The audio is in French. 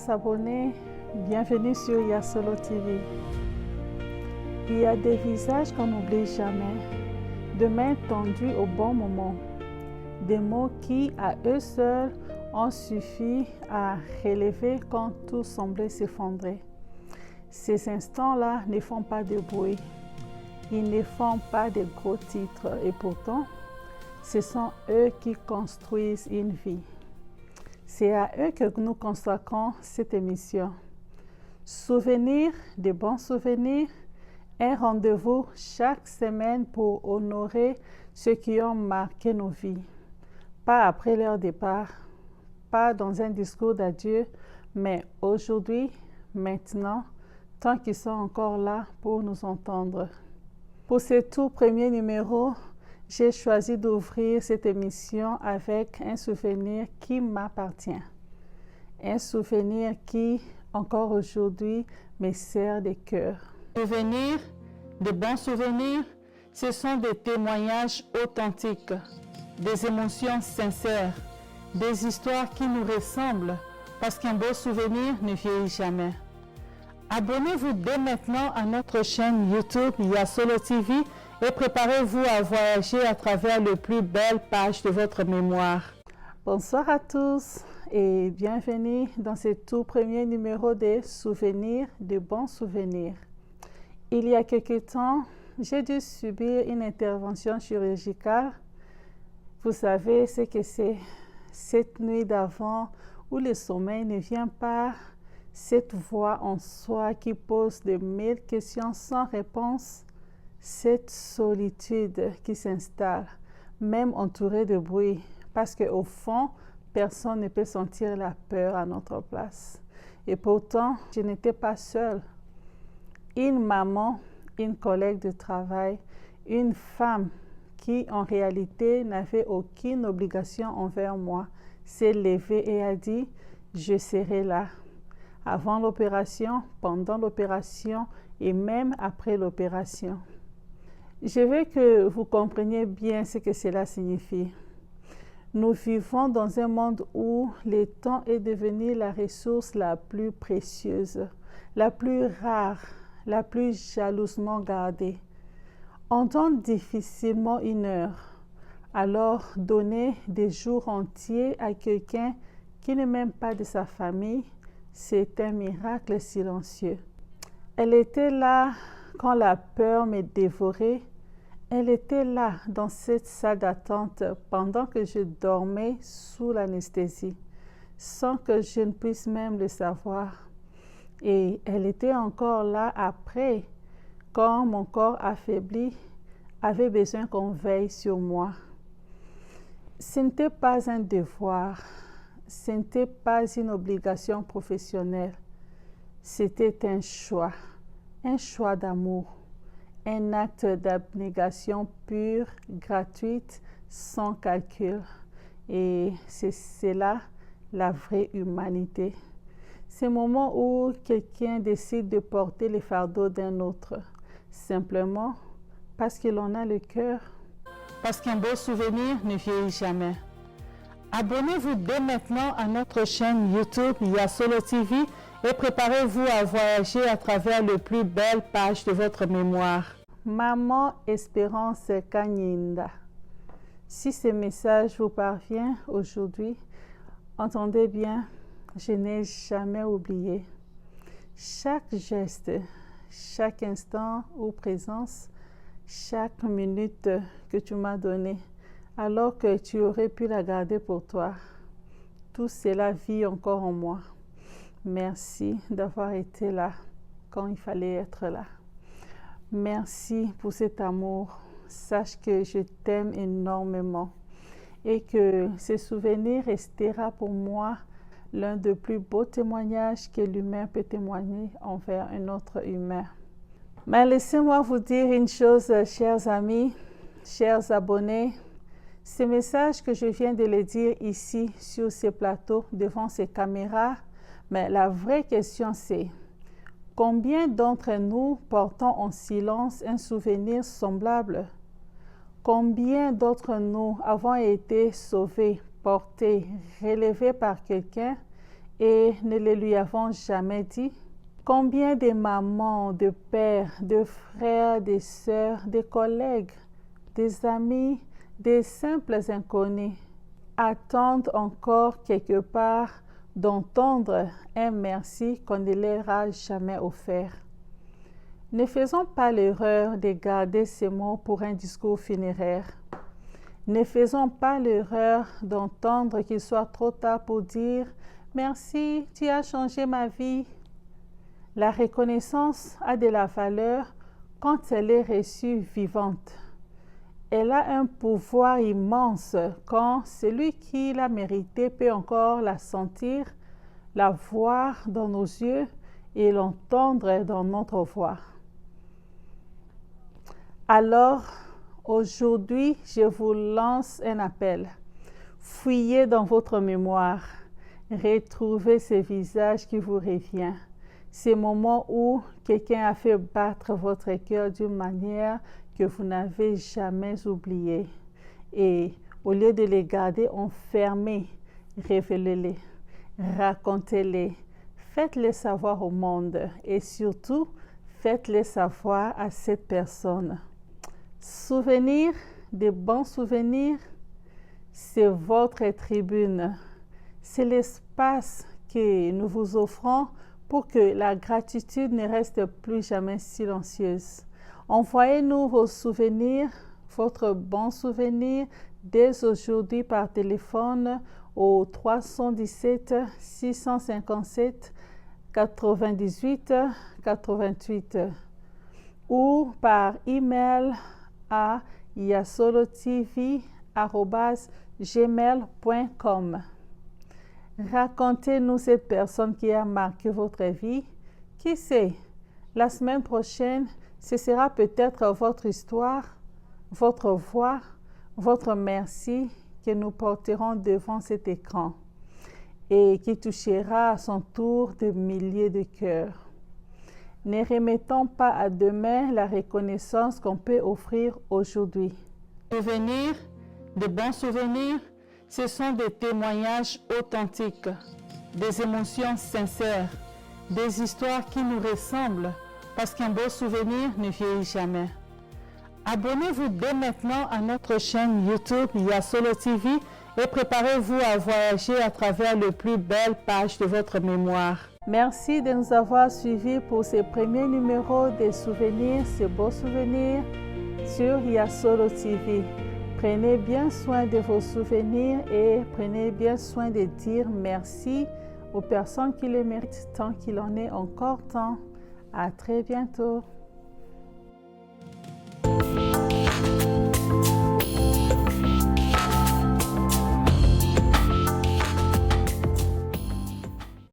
chers abonnés, bienvenue sur Yasolo TV. Il y a des visages qu'on n'oublie jamais, de mains tendues au bon moment, des mots qui, à eux seuls, ont suffi à relever quand tout semblait s'effondrer. Ces instants-là ne font pas de bruit, ils ne font pas de gros titres et pourtant, ce sont eux qui construisent une vie. C'est à eux que nous consacrons cette émission. Souvenirs, de bons souvenirs, un rendez-vous chaque semaine pour honorer ceux qui ont marqué nos vies. Pas après leur départ, pas dans un discours d'adieu, mais aujourd'hui, maintenant, tant qu'ils sont encore là pour nous entendre. Pour ce tout premier numéro, j'ai choisi d'ouvrir cette émission avec un souvenir qui m'appartient. Un souvenir qui, encore aujourd'hui, me sert de cœur. Souvenirs, de bons souvenirs, ce sont des témoignages authentiques, des émotions sincères, des histoires qui nous ressemblent, parce qu'un beau souvenir ne vieillit jamais. Abonnez-vous dès maintenant à notre chaîne YouTube Yasolo TV et préparez-vous à voyager à travers les plus belles pages de votre mémoire. Bonsoir à tous et bienvenue dans ce tout premier numéro des souvenirs, de bons souvenirs. Il y a quelque temps, j'ai dû subir une intervention chirurgicale. Vous savez ce que c'est, cette nuit d'avant où le sommeil ne vient pas, cette voix en soi qui pose de mille questions sans réponse, cette solitude qui s'installe, même entourée de bruit, parce qu'au fond, personne ne peut sentir la peur à notre place. Et pourtant, je n'étais pas seule. Une maman, une collègue de travail, une femme qui en réalité n'avait aucune obligation envers moi, s'est levée et a dit « Je serai là ». Avant l'opération, pendant l'opération et même après l'opération. Je veux que vous compreniez bien ce que cela signifie. Nous vivons dans un monde où le temps est devenu la ressource la plus précieuse, la plus rare, la plus jalousement gardée. On donne difficilement une heure. Alors, donner des jours entiers à quelqu'un qui n'est même pas de sa famille, c'est un miracle silencieux. Elle était là quand la peur me dévorait. Elle était là dans cette salle d'attente pendant que je dormais sous l'anesthésie, sans que je ne puisse même le savoir. Et elle était encore là après, quand mon corps affaibli avait besoin qu'on veille sur moi. Ce n'était pas un devoir. Ce n'était pas une obligation professionnelle, c'était un choix d'amour, un acte d'abnégation pure, gratuite, sans calcul. Et c'est cela, la vraie humanité. Ces moments où quelqu'un décide de porter les fardeaux d'un autre, simplement parce qu'il en a le cœur, parce qu'un beau souvenir ne vieillit jamais. Abonnez-vous dès maintenant à notre chaîne YouTube Yasolo TV et préparez-vous à voyager à travers les plus belles pages de votre mémoire. Maman Espérance Kanyinda. Si ce message vous parvient aujourd'hui, entendez bien, je n'ai jamais oublié. Chaque geste, chaque instant ou présence, chaque minute que tu m'as donnée, alors que tu aurais pu la garder pour toi. Tout cela vit encore en moi. Merci d'avoir été là quand il fallait être là. Merci pour cet amour. Sache que je t'aime énormément et que ce souvenir restera pour moi l'un des plus beaux témoignages que l'humain peut témoigner envers un autre humain. Mais laissez-moi vous dire une chose, chers amis, chers abonnés. Ce message que je viens de le dire ici, sur ce plateau, devant ces caméras, mais la vraie question c'est, combien d'entre nous portons en silence un souvenir semblable? Combien d'entre nous avons été sauvés, portés, relevés par quelqu'un et ne le lui avons jamais dit? Combien de mamans, de pères, de frères, de sœurs, de collègues, des amis, des simples inconnus attendent encore quelque part d'entendre un merci qu'on ne leur a jamais offert. Ne faisons pas l'erreur de garder ces mots pour un discours funéraire. Ne faisons pas l'erreur d'entendre qu'il soit trop tard pour dire « Merci, tu as changé ma vie ». La reconnaissance a de la valeur quand elle est reçue vivante. Elle a un pouvoir immense quand celui qui l'a méritée peut encore la sentir, la voir dans nos yeux et l'entendre dans notre voix. Alors, aujourd'hui, je vous lance un appel. Fouillez dans votre mémoire. Retrouvez ce visage qui vous revient. Ces moments où quelqu'un a fait battre votre cœur d'une manière que vous n'avez jamais oubliée. Et au lieu de les garder enfermés, révélez-les, racontez-les, faites-les savoir au monde et surtout, faites-les savoir à cette personne. Souvenirs, de bons souvenirs, c'est votre tribune. C'est l'espace que nous vous offrons pour que la gratitude ne reste plus jamais silencieuse. Envoyez-nous vos souvenirs, votre bon souvenir, dès aujourd'hui par téléphone au 317 657 98 88 ou par email à yasolotv@gmail.com. Racontez-nous cette personne qui a marqué votre vie. Qui sait, la semaine prochaine, ce sera peut-être votre histoire, votre voix, votre merci que nous porterons devant cet écran et qui touchera à son tour des milliers de cœurs. Ne remettons pas à demain la reconnaissance qu'on peut offrir aujourd'hui. Souvenirs, de bons souvenirs, ce sont des témoignages authentiques, des émotions sincères, des histoires qui nous ressemblent parce qu'un beau souvenir ne vieillit jamais. Abonnez-vous dès maintenant à notre chaîne YouTube Yasolo TV et préparez-vous à voyager à travers les plus belles pages de votre mémoire. Merci de nous avoir suivis pour ce premier numéro des souvenirs, ces beaux souvenirs sur Yasolo TV. Prenez bien soin de vos souvenirs et prenez bien soin de dire merci aux personnes qui les méritent tant qu'il en est encore temps. À très bientôt.